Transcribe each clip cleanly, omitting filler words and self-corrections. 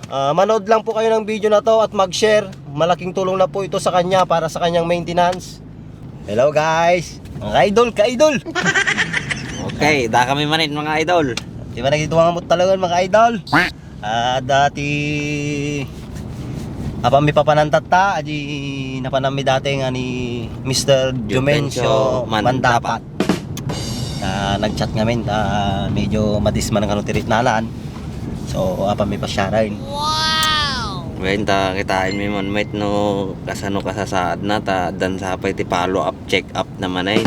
Manood lang po kayo ng video na to at mag-share. Malaking tulong na po ito sa kanya para sa kanyang maintenance. Hello guys, mga idol, ka-idol. Okay, da kami manin mga idol. Di ba nagituwangan mo talaga mga idol? Dati apa mi papanantata aji napanami dati nga ni Mr. Jumencio Mandapat. Nag-chat ngamin medyo madisman ang tiritnanan. So apa mi pa siya rin. Wow! Benta kitain mi mon mate no kasano kasasaad na ta dan sa pay ti follow up check up naman ay.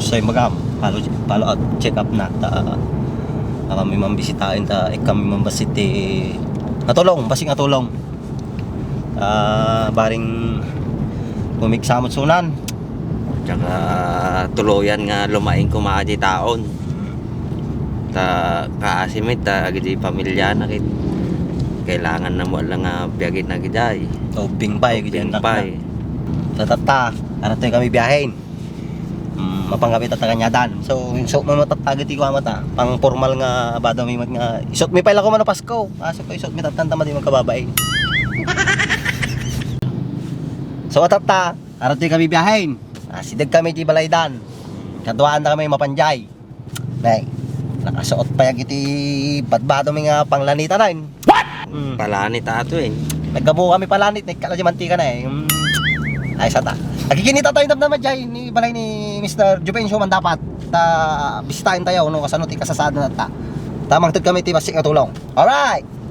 So magam follow up check up na ta kami mambisitain ta kami mambasiti natulong basing natulong. Baring pumiksamot sunan. Tsaka tuluyan nga lumaing kumaji taon. Ta kaasimit ta agdi pamilya na kit. Kailangan na mo lang nga biyagin na giday. Bing pay gid na. Sa tata, ara tayo kami biyahin. Mapanggabi ta kanyadan. So isot mo matatagit ko mata. Pang formal nga badaw mi nga isot mi pala ko man Pasko. So ko isot mi tatanta madi magkababay. So atata, ara tayo kami biyahin. Sidag kami di balaydan. Katuan na kami mapanjay. Nay, nakasuot pa yung iti badbado mi nga panglanita na yun. What? Palanit ato eh. Naggabuo kami palanit, nagkala di mantika na eh. Ay sata. Nagiginita tayo na majay ni balay ni Mr. Juvencio Mandapat. Bisitahin tayo no kasano ti kasasada na ta. Tamang tud kami ti basik nga tulong. Alright.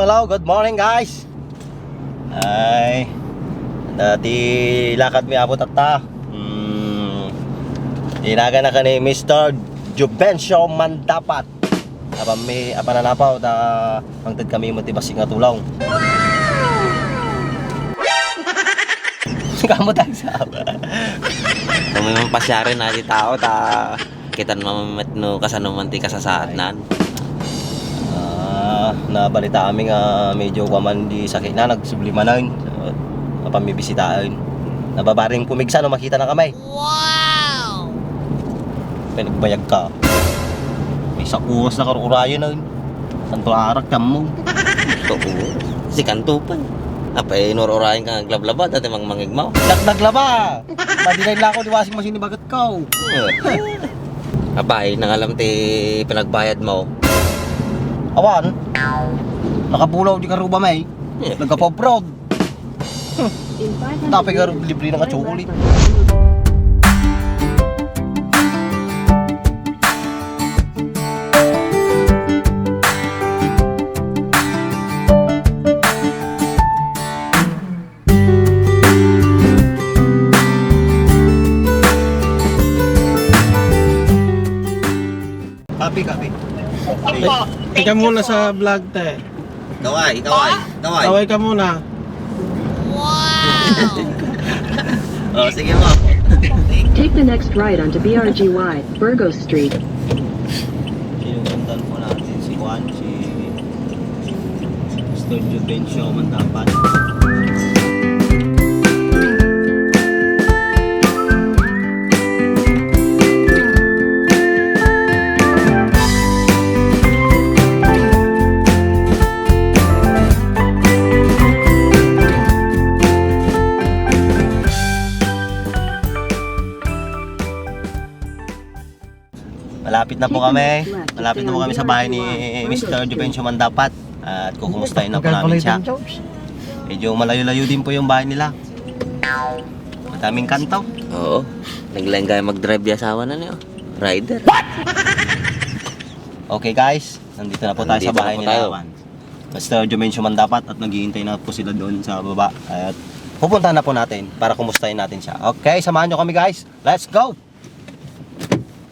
Hello, good morning guys. Ay, dati lakad mi abot atta. Inaga na ka ni Mr. Juvencio Mandapat. Apa nanapaw ta hangtod kami mo ti basik nga tulong. Kamu tayo sa Kami man pasyari na di tao ta kita mamet no kasano man ti kasasadnan. Nabalita kami nga medyo kaman di sakit na nagsublima na yun. Pamibisitaan. Nababaring pumigsa no makita na kamay. Wow! Pinagbayag ka. May sakuras na karurayo na yun. Santo arak kamo. Oo. Si kanto pa. Apay nororayan ka glablaba dati mang mangigmaw. Naglaba. Madinay lang ako di washing machine ni bagat ka. Apay nangalam ti pinagbayad mo. Awan. Nakapulaw di karuba may. Nagkapobrod. Tapi ka libre ng chocolate. Kapi. Ika muna sa vlog te. Ikaw ay. Taway. Taway ka muna. Wow! Oh, sige mo. Take the next right onto BRGY, Burgos Street. Sinusundan po natin si Juan, si Studio Bencio Mandapan. Malapit na po kami. Malapit na po kami sa bahay ni Mr. Juvencio Mandapat. At kukumustahin na po namin siya. Medyo malayo-layo din po yung bahay nila. Madaming kanto. Oo. Naglenggay mag-drive yung asawa na niyo. Rider. Okay guys, nandito na po tayo sa Nandito bahay na po nila. tayo. Mr. Juvencio Mandapat at naghihintay na po sila doon sa baba. At pupunta na po natin para kumustahin natin siya. Okay, samahan nyo kami guys. Let's go!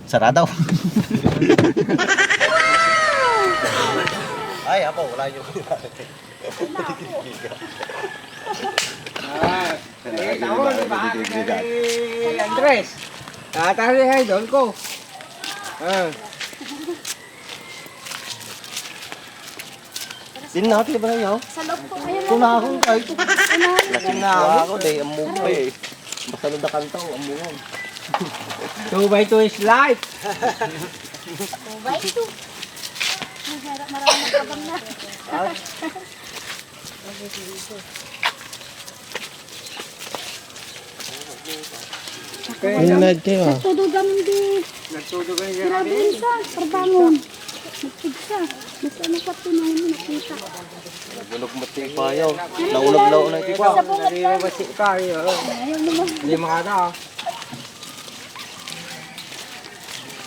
Sarado. Ay, apo, wala yung Andres, tatari ay doon ko. Din natin ba yaw? Sa loob po kayo. Tunahon kahit. Lasing na ako, dahil amungo eh. Basta nung nakantaw, amungo. 2x2 is life. Bye to. Maraming kabang na. Inad kayo. Tudugan di. Nagtudugan niya Grabe isa. Perbangon. Nagpigsa. Mas ano pa ito na yun nakita. Bulog mo tayo pa yaw. Naulog-law na ito pa. Sa bungat Hindi lang. mo basi ka. Ayaw naman. Hindi makata.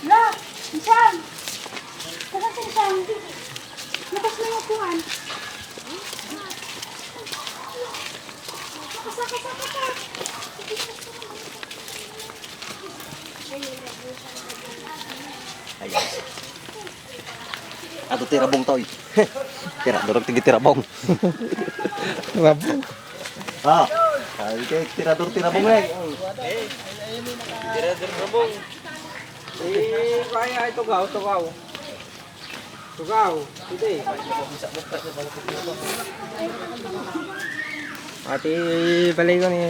La! Isang! Saka sa isang. Lakas na yung kuhan. Saka. Ayan. Ato tirabong toy. Tira, durog tigi tirabong. Rabong. Ah. Ay, kay tirador tirabong eh. Kaya ito gaw, ito gaw. Ito gaw. Hindi. Ati balay ko ni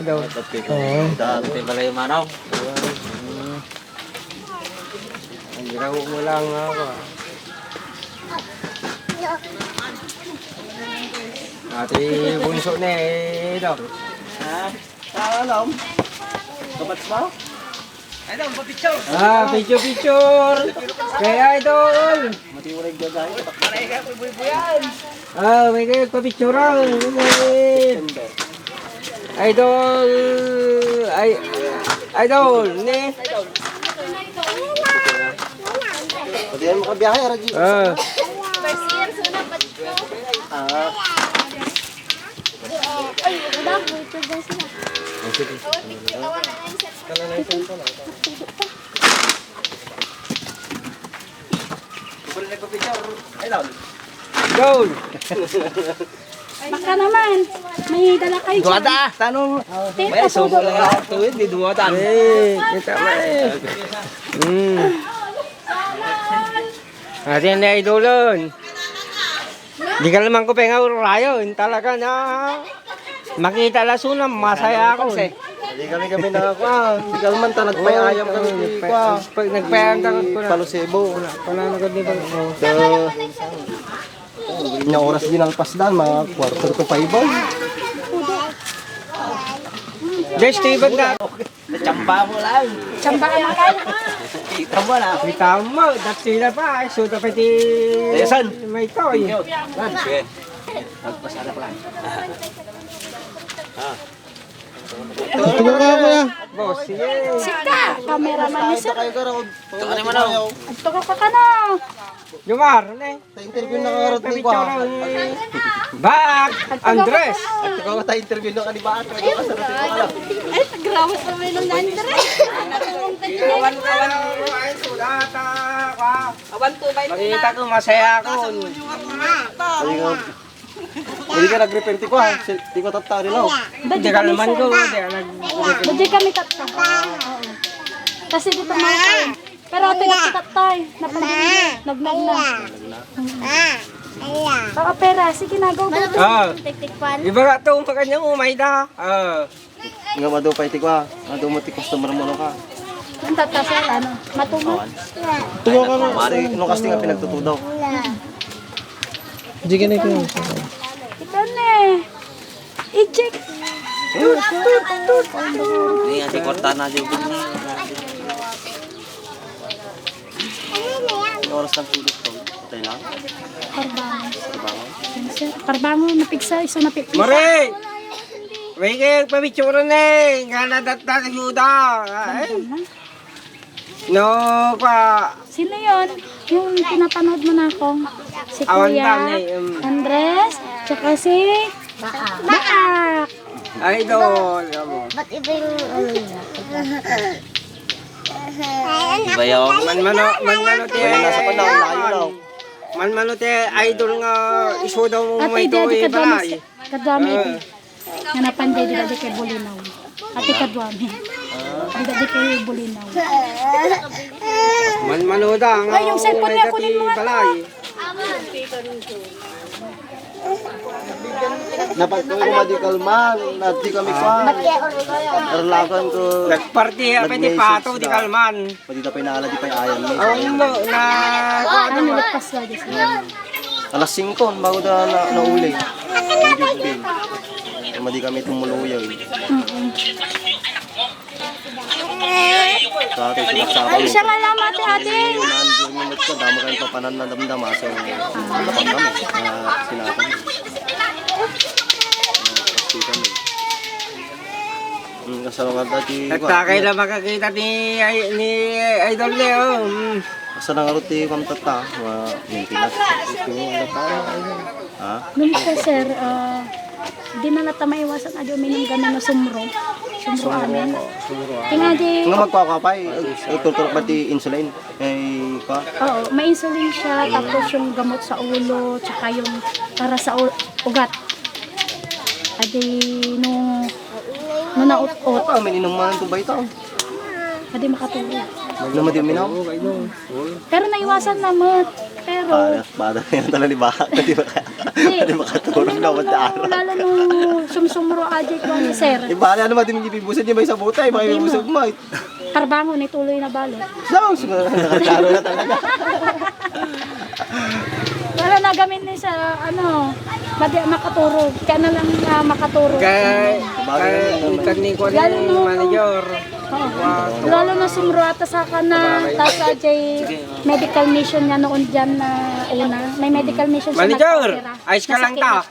daw. Oo. Ito pala yung manaw. Ang ginawa mo lang ako. Ati bunso ni daw. Ha? Alam. Kabats mo? Picture. Kaya idol. Matiwalay gagay. May kayo pa-picture lang. Idol. Idol. Ne? Pati yan makabiyahe, Raji. First year, suna pa dito. Ah. Ay, wala po. Ito dyan sila. Tawa na nga yung cellphone. Idol. Baka naman. May dala kayo dyan. Tanong. Tita, tudo. Tuwid, di duwatan. Kita mo Atin na idolon. Di ka naman ko pengaw rayo. Talaga na. Makita lasuna, masaya ako. Hindi kami nakakuha. Hindi kami man ta nagpayayam kami. Pag nagpayang ka ko na. Palusebo. Wala na ko di ba? Yung oras din ang pasdan, mga quarter to 5 ba? Guys, Steven na. Chamba mo lang. Tsamba ka makain. Kita mo lang. Kita mo, dati na pa. Suta pa ti... Yasan. May toy. Magpasara pa lang. Tugo ka kuya. Boss, sige. Sita, cameraman niya sir. Kayo ka raw. Ito ka naman ako. Ito ka na. Jumar, ne? Sa interview na karat mo ko. Back, Andres. Ito ka ta interview na kanibaan. Ito ka sa rating ko alam. Ay, nagrawas na may nung nandere. Natungtay ko. Ay, sulata ka. Makita ko, masaya ako. Hindi ka nag-repair ti ko ha. Ti ko tatta rin ako. Di ka naman ko, di ka nag... Budyo kami tatay. Oo. Kasi dito mga tayo. Pero ito yung tatay. Nagnag na. Oo, pera. Sige na, go, go. Tiktikpan. Iba nga ito, kanyang umay da. Nga madupay ti ko ha. Madumot ti customer mo ka. Ang tatasal, ano, matungo. Tungo ka na. Mari, nung kasi nga pinagtutudaw. Di ka na ikaw. Ito na eh. Eject. Hindi nga si Cortana dyan. Yung oras ng tulog ko. Patay lang. Parbangon. Trabangon. Yan, sir. Parbangon, napigsa. Iso napigsa. Mare! May kaya pabitsura na eh. Nga nadatata yuda. No, pa. Sino yun? Yung pinapanood mo na ako. Si Awan Kuya ba, Andres. Tsaka si Baak. Idol. Ba't iba yung ano niya? Iba yung Manmano te. Wala nasa panahon, layo lang. Manmano te, idol nga iso daw mo Ate, may di to adi balay. kadwami. Nga napanday, di adi kay Bulinaw. Ate kadwami. Di adi kay Bulinaw. Manmano da nga. Ay, yung cellphone niya, kunin mo nga to. balay. Dapat ko medical man. Nadi kami pa. Erlakan ko. Nagparty apete pato di kalman. Pati na pinala di pa ayan mo. Ang mo na Ano nilagpas ka dyan? Alas 5 bago na nauli. Madi kami tumuluyaw. Dati sinasama Ay, siya nga lang ate ate. yung minutes ko, damo kayo papanan na damdama. So, ano pa kami? Sinatan. Pasti kami. Kasalungan dati. nagtakay na makakita ni idol Leo. Asa nang aruti kam tata. Maintenance. Ha? Nung po sir, di na nata maiwasan adi uminom gano'n na sumro. Sumro amin. Tinga di, Nga magkakapay. Tuturok ba ti insulin? Pa? oo, may insulin siya, tapos yung gamot sa ulo, tsaka yung para sa ugat. Adi nung naut-ut, Pa, may inuman ito ba ito? adi makatulog. Naman din minaw? Pero naiwasan naman. Pero, Bada yan talaga ni Baka. Hindi makatulog na wala araw. lalo nung sumsumro aja ko ni sir. Ibala naman din yung ibibusan niya may sa butay. Baka ibibusan mo. Karbangon, ituloy na balot. No, nakakaro na talaga. Wala na gamit ni sa ano, makaturog. Kaya na lang makaturog. Kay ikan ni ko Lalo ni no. manager. Oo. Lalo na sumruata sa kana, tapos ajay medical mission niya noon dyan na una. May medical mission siya Manager, nagpapira. ayos ka lang ta.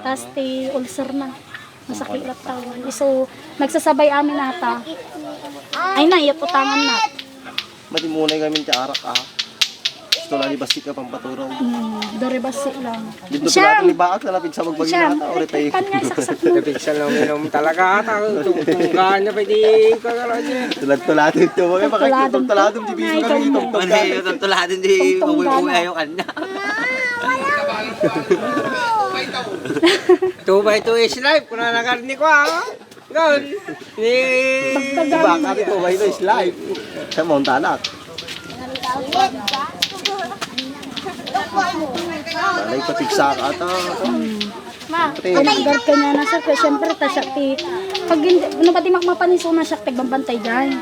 Tapos ti ulcer na. Masakit lang tawon. So, nagsasabay amin nata. Ay na, iyat utangan na. Mati muna kami ti arak Gusto lang ibasik ka pang paturong. Dore basi lang. Dito pinatong ni Baak na lapit sa magbagi Siya, nata. Uri tayo. pan nga saksak mo. Napigsan lang minom talaga ata. Tunggan na pwede ko na lang niya. Tulad-tulado ito. Mga pakikitong-tulado. Dibisi kami itong-tong Hindi, yung tuladin di umuwi ayaw kanya. 2x2 is life. Kung na nakarni ko Gon. Ni... Baka ito ba ito is live. Sa Montanak. Malay patigsak ata. Agad ka niya na sir, kaya syempre ta siya ti, pag hindi, ano ba di makmapaniso na siya, tigbambantay dyan.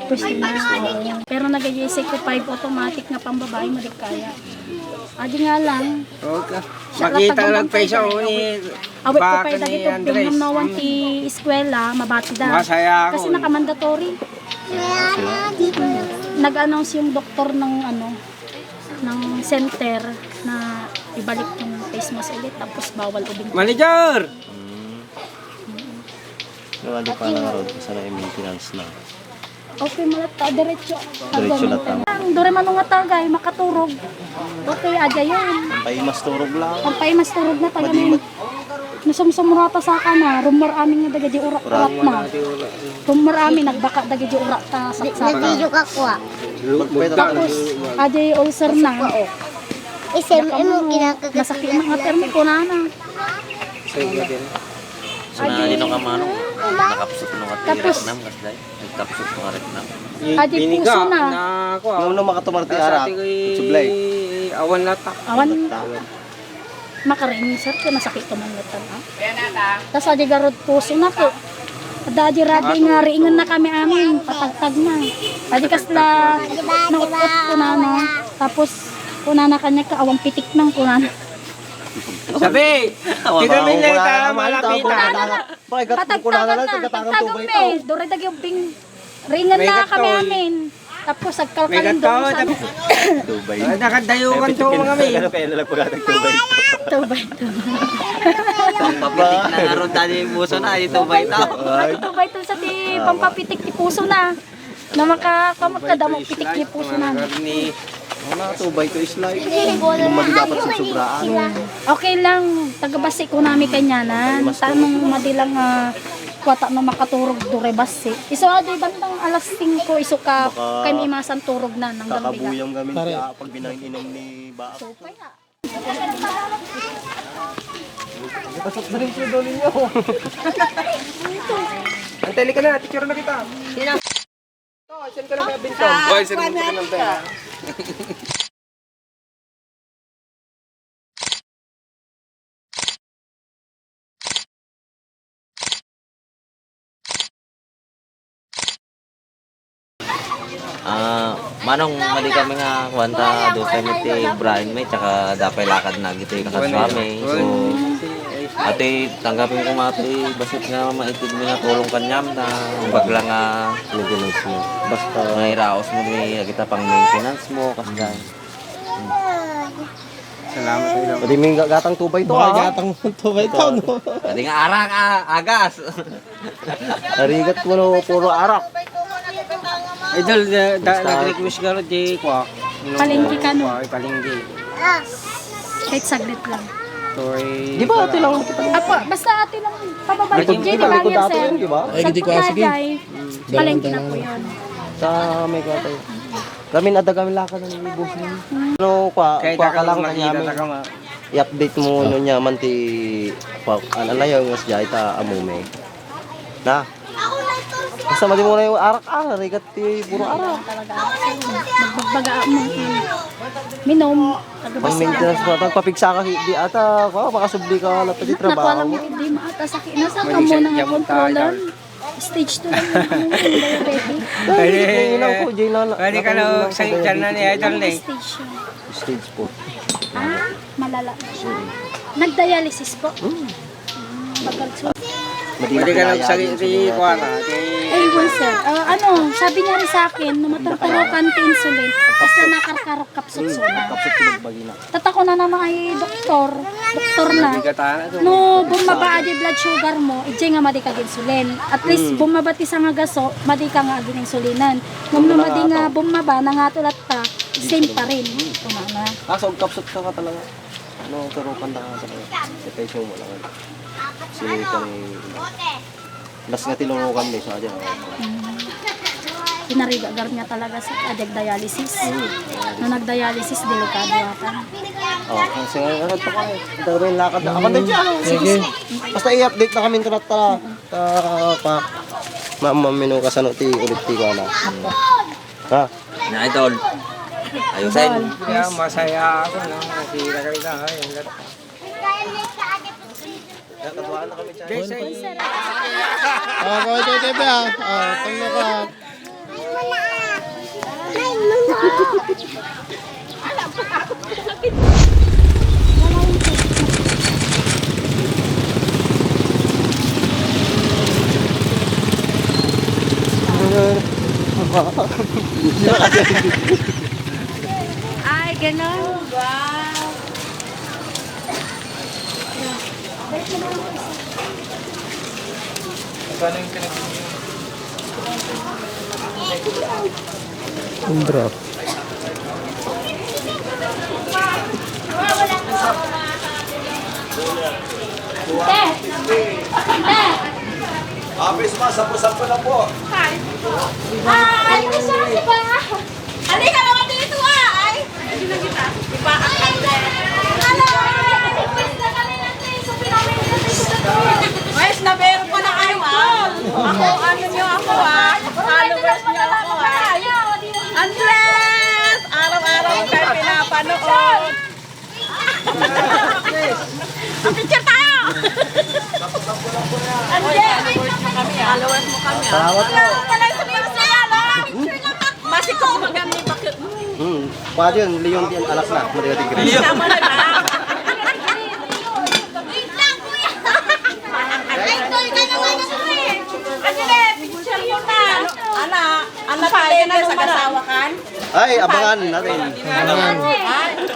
Pwede na, oo. Pero nag-i-say ko 5 automatic na pang babae, malik kaya. Adi nga lang, Okay. Makita lang pa isa ni awit ko pa baka yung ni dagito, Andres. pinamnawan ti eskwela, mabati da. Masaya ako. Kasi naka-mandatory. Nag-announce yung doktor ng ng center na ibalik yung face mask ulit, tapos bawal ubing. Manager! Nawali pa na road. Sana yung maintenance na. Okay, malata, diretso. Diretso na tama. Dore man nga tagay, makaturog. Okay, adya yun. Paimas turog lang. Ang pay mas turog na taga na nasumsumurata sa kana, rumor amin nga dagadi urat na. Rumor amin nagbaka dagadi urat ta saksak. Nag-video ka ko Tapos adya ulcer na. Isem mo kinakagat. Masakit mga termo ko na na. So na dito ka manong nakapsot nung at Tapos, reknam kas dai. Nagkapsot nung reknam. Adi puso na. ako. Yung nung makatumarte Sa arak, ating ko'y sublay. awan latak. Awan. Makarini sir, kaya masakit ko man latan. Tapos adi garod puso na ko. Adi rabi nga riingan na kami amin. Patagtag na. Adi kasla naukot ko na no. Tapos kuna na kanya ka awang pitik nang kuna na. Sabi, di kami na ita malapitan. Patagtagan na. Patagtagan me. Dore dag yung ping ringan May na kami gatoy. amin. Tapos May agkalkalin gato, doon sa Tubay. nakadayukan to mga may. Pero kaya nalang pagkatag tubay. tubay. Papitik na aron dali puso na ito ba itaw. Tubay to sa ti pampapitik ti puso na. Na makakamot ka daw pitik ti puso na. Ni Wala, tubay ko is like, yung mali dapat sa sobraan. Okay lang, tagabasi ko nami kanyanan. Tanong madilang kwata na makaturog dure basi. Iso adi bandang alas 5 iso ka Baka- kay imasan turog na ng gambiga. Kakabuyong gamin siya pag binanginom ni Baak. So, kaya. Pasok na rin siya doon ninyo. antay ka na, teacher na kita. Sino? To, send ka na kay Bintong. Boy, send ka na ng pera. Manong mali kami nga kwanta do kami ti Brian may tsaka dapay lakad na gito kaswami. So ate tanggapin ko nga ate basit nga maitid mo nga tulong kanyam na bagla nga lugulos mo. Basta may raos mo ni kita pang maintenance mo kasda. Salamat sa iyo. Pwede may gatang tubay to ha. Gatang tubay to no. Pwede nga arak agas. Narigat ko no, puro arak. Idol, nag-request ka rin di kwa. Palengke ka, no? Ay, palengke. Kahit saglit lang. Sorry. Di ba ate lang kita? Apo, basta ate lang pababalik. Likod Jay, kita, di ba likod yan, ato sir? yun, di ba? Sa Tunajay, palengke na po yun. Sa may gatay. Kami kami lakad ng ibos niya. Ano Kahit ka lang makita kanya ka ma. i-update mo no niya man ti ano na yung mas jay ta amume. Na. Basta mali mo na yung arak rigat ti puro arak. Talaga. Magbaga mo. Minom. Pang Tagabasa. maintenance pa pagpapigsa ka di ata makasubli ka lapit di Nakuha trabaho lang mo. hindi maata sa kinasa ka mo ng controller. Stage 2 lang yung diabetic. Ay, inaw ko jay na. Pwede ka na sa dyan na ni Idol na eh. Stage yun. Stage 4. Malala. Nag-dialysis po. Bagal Pwede ka na sa kwa na. Ayun sir, sabi niya rin sa akin, numatang-tarukan ti insulin, basta nakarkarok kapsot suna. Kapsat pinagbagi na. Tatako na naman ay doktor na. No, bumaba di blood sugar mo, ijay nga madi kag insulin. At least bumaba ti sa nga gaso, madi ka nga agin insulinan. Nung madi nga bumaba, nangatulat ta, same pa rin. Tumana. Kaso kapsat ka talaga. Ano, turukan na ka talaga. Depression mo lang. Sino ka ni... Las nga tinurukan mo sa dyan. Pinarigagar niya talaga sa dialysis. Nung nag-dialysis, delikado ka. Oh, kasi nga pa kayo. Ito ba yung lakad na? Ako na dyan. Sige. Basta i-update na kami ito pa. Mamamino ka sa nuti ulit ti ko na. Ha? Na idol. Ayusin. Kaya masaya ako na. Nakira ka rin na. Nakabuhaan na kami dyan. Kaway kayo tayo ba? Tanggo ka. Ay, gano'n. Wow. Ang drop. Abis ma, 10-10 na po. Ay, ano siya? Halika naman dito ay. Hindi na kita. Iba ang Picture tayo! Salamat po. Masih ko magami bakit? Pwede yun, Leon din, alas na. Maliga tigre. Sama na ba? Wait lang, kuya. Ay, tol ka naman ako eh. Picture mo na. Ana tayo na sa kasawakan. Ay, abangan natin.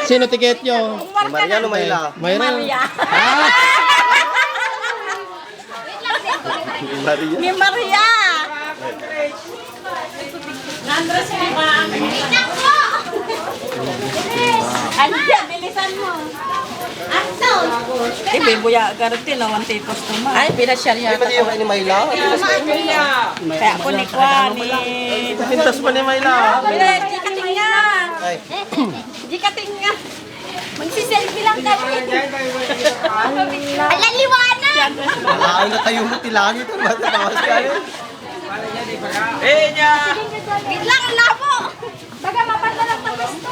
Sino tiket nyo? Maria Lumayla. Mayroon. Maria. Maria. Ni Maria. Nandres mo ba? Wait lang po. Andiyan, bilisan mo. Anton. Buya garante na one tipos naman. Ay, pinasyal Ay, yata. pati yung ni Mayla. Kaya ako ni Kwani. Pintas pa ni Mayla. Di katingan. Ay, Di katingan. Magsiselfie lang kami. Ala, liwanag. alaay na tayo mo tilangin ito. Basta bawas ka rin. Wait lang, ang labo. Baga mapadalang pa gusto.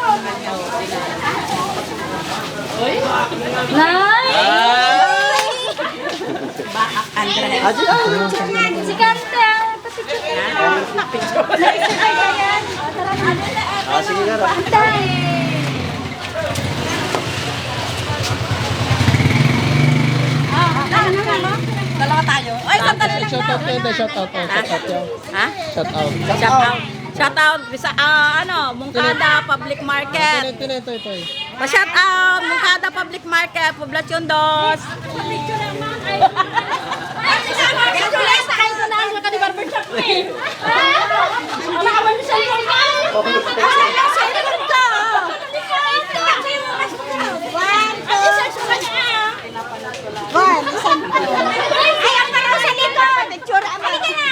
Nay! Andre. Si Kante, papicture. Ah, sige nga ra. Dalawa tayo. Ay, sandali lang. Shout out kayo. Shout out. Shout out yun. Ha? Shout out. Shout out. Shout out sa Mungkada Public Market. Ito. Pa-shout out Mungkada Public Market, Poblacion 2. Ayaw ka raw sa likod. Picture ama. Sige na.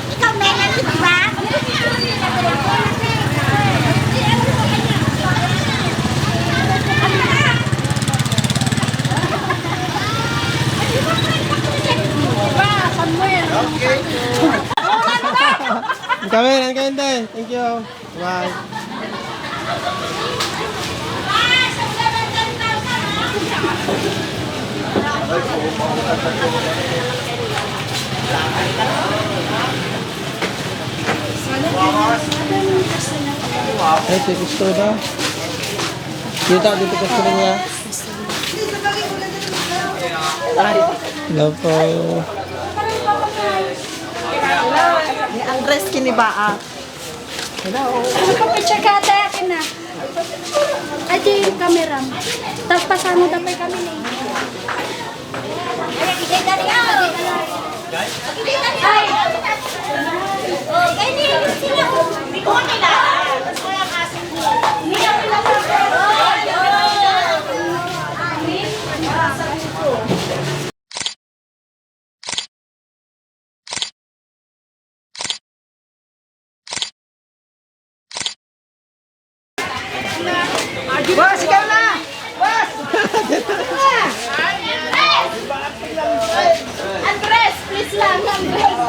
Ikaw, Melanie, di ba? Kami, thank you. Bye. Ay, gusto daw. Dito gusto niya. Hello po. Ni Andres Kinibaa. Ano pa picture ka ate akin na? Ay, yung camera. Tapos pasano tapay kami na Ay! Oh, ganyan sila. Hindi ko kilala. Gusto ko yung asin mo. Hindi ko kilala. Boss, ikaw na! Andres, please lang, Andres.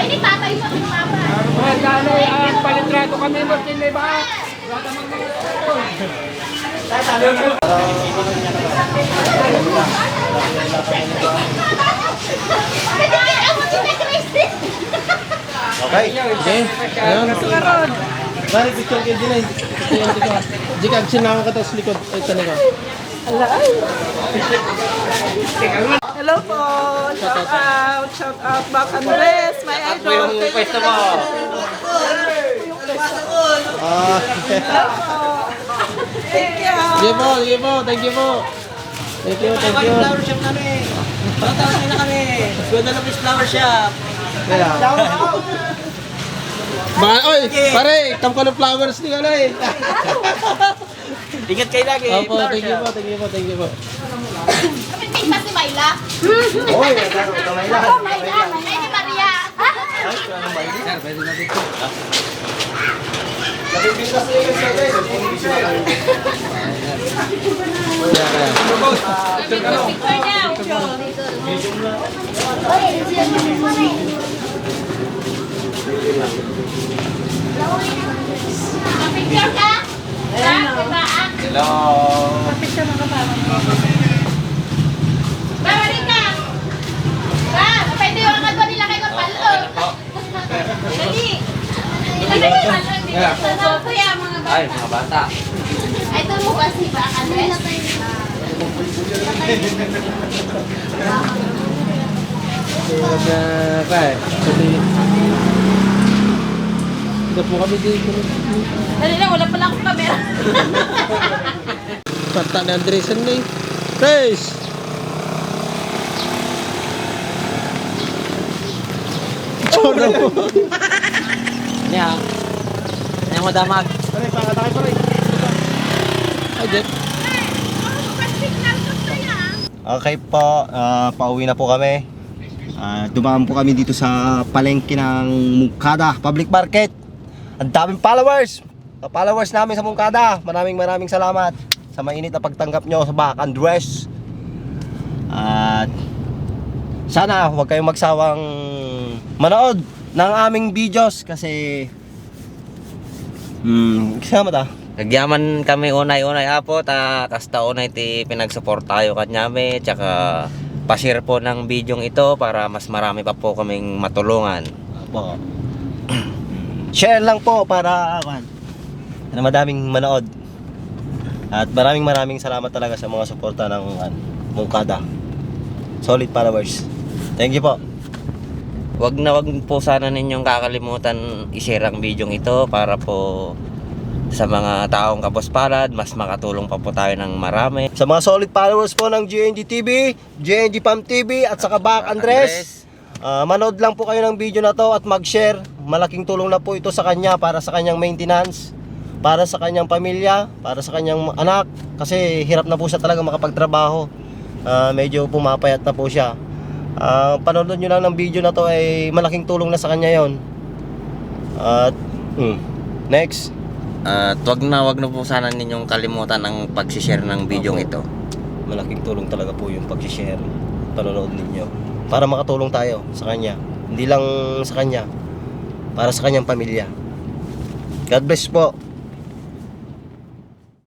Ay, ni tatay mo, ni mama. Palitrato kami mo, may ba? Okay. Okay. Ayun. Balik picture kayo din eh. Jika sinama ka tapos likod. Ay, talaga. Hello po! Shout out, Bob Andres, my idol. Yung pwesto mo. Thank you! Sige po. Thank you po. Thank you. Flower shop kami. Tatawag na kami. Sweden of Flower Shop. Kaya. Oy, pare, come ko ng flowers ni ano eh. Ingat kayo lagi. Opo, thank you po. Kapit pa si Mayla. Oy, kamay lang. Ay, ni Maria. Picture ka? Hello. Babalik ka. Ba, pwede yung agad nila kayo palo. Dali. Ilagay mo lang dito sa kuya mga bata. Ay, mga bata. Ay, ito mo kasi ba, Andres? Ito po kami dito. Dali lang, wala pala akong camera. Kanta ni Andresan na eh. Guys! Choro po. Niya. Niya mo damag. Pare, pangatake pa rin. Ay, Jet. Okay po, pauwi na po kami. Dumaan po kami dito sa palengke ng Mungkada Public Market. Ang daming followers! Followers namin sa Mungkada. Maraming salamat sa mainit na pagtanggap nyo sa Back Andres. At sana huwag kayong magsawang manood ng aming videos kasi kasama ta. Nagyaman kami unay-unay apo ta kasta unay ti pinagsupport tayo kanyami tsaka pa-share po ng bidyong ito para mas marami pa po kaming matulungan. Po. Share lang po para na madaming manood. At maraming salamat talaga sa mga suporta ng Mungkada. Solid followers. Thank you po. Wag po sana ninyong kakalimutan i-share ang bidyong ito para po sa mga taong kapuspalad, mas makatulong pa po tayo ng marami. Sa mga solid followers po ng GNG TV, GNG Pam TV at saka Back Andres, manood lang po kayo ng video na to at mag-share. Malaking tulong na po ito sa kanya para sa kanyang maintenance, para sa kanyang pamilya, para sa kanyang anak. Kasi hirap na po siya talaga makapagtrabaho. Medyo pumapayat na po siya. Panood nyo lang ng video na to ay malaking tulong na sa kanya yon. At next. At wag na po sana ninyong kalimutan ang pag-share ng bidyong ito. Malaking tulong talaga po yung pag-share, panonood ninyo para makatulong tayo sa kanya. Hindi lang sa kanya, para sa kanyang pamilya. God bless po.